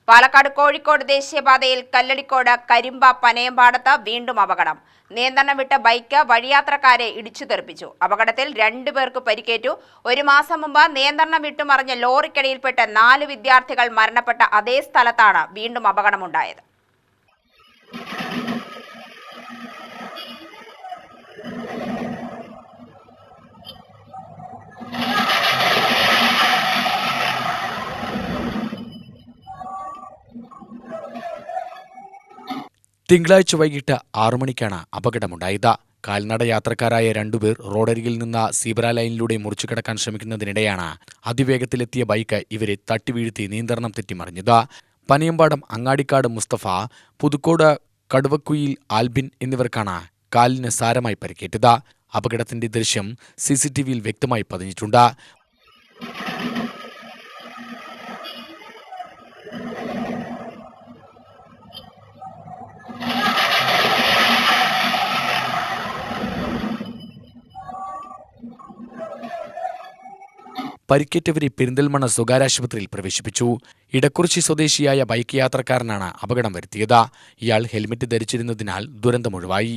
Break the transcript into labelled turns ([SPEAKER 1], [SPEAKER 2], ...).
[SPEAKER 1] പാലക്കാട് കോഴിക്കോട് ദേശീയപാതയിൽ കല്ലടിക്കോട് കരിമ്പ പനയമ്പാടത്ത് വീണ്ടും അപകടം. നിയന്ത്രണം വിട്ട ബൈക്ക് വഴിയാത്രക്കാരെ ഇടിച്ചു തെറിപ്പിച്ചു. അപകടത്തിൽ 2 പേർക്ക് പരിക്കേറ്റു. 1 മാസം മുമ്പ് നിയന്ത്രണം വിട്ടുമറിഞ്ഞ ലോറിക്കടിയിൽപ്പെട്ട് 4 വിദ്യാർത്ഥികൾ മരണപ്പെട്ട അതേ സ്ഥലത്താണ് വീണ്ടും അപകടമുണ്ടായത്.
[SPEAKER 2] തിങ്കളാഴ്ച വൈകിട്ട് 6 മണിക്കാണ് അപകടമുണ്ടായത്. കാൽനട യാത്രക്കാരായ 2 പേർ റോഡരികിൽ നിന്ന് സീബ്ര ലൈനിലൂടെ മുറിച്ചുകടക്കാൻ ശ്രമിക്കുന്നതിനിടെയാണ് അതിവേഗത്തിലെത്തിയ ബൈക്ക് ഇവരെ തട്ടിവീഴ്ത്തി നിയന്ത്രണം തെറ്റിമറിഞ്ഞത്. പനയമ്പാടം അങ്ങാടിക്കാട് മുസ്തഫ, പുതുക്കോട് കടുവക്കുയിൽ ആൽബിൻ എന്നിവർക്കാണ് കാലിന് സാരമായി പരിക്കേറ്റത്. അപകടത്തിന്റെ ദൃശ്യം CCTVയിൽ വ്യക്തമായി പതിഞ്ഞിട്ടുണ്ട്. പരിക്കേറ്റവരെ പെരിന്തൽമണ്ണ സ്വകാര്യ ആശുപത്രിയിൽ പ്രവേശിപ്പിച്ചു. ഇടക്കുറിച്ചി സ്വദേശിയായ ബൈക്ക് യാത്രക്കാരനാണ് അപകടം വരുത്തിയത്. ഇയാൾ ഹെൽമറ്റ് ധരിച്ചിരുന്നതിനാൽ ദുരന്തമൊഴിവായി.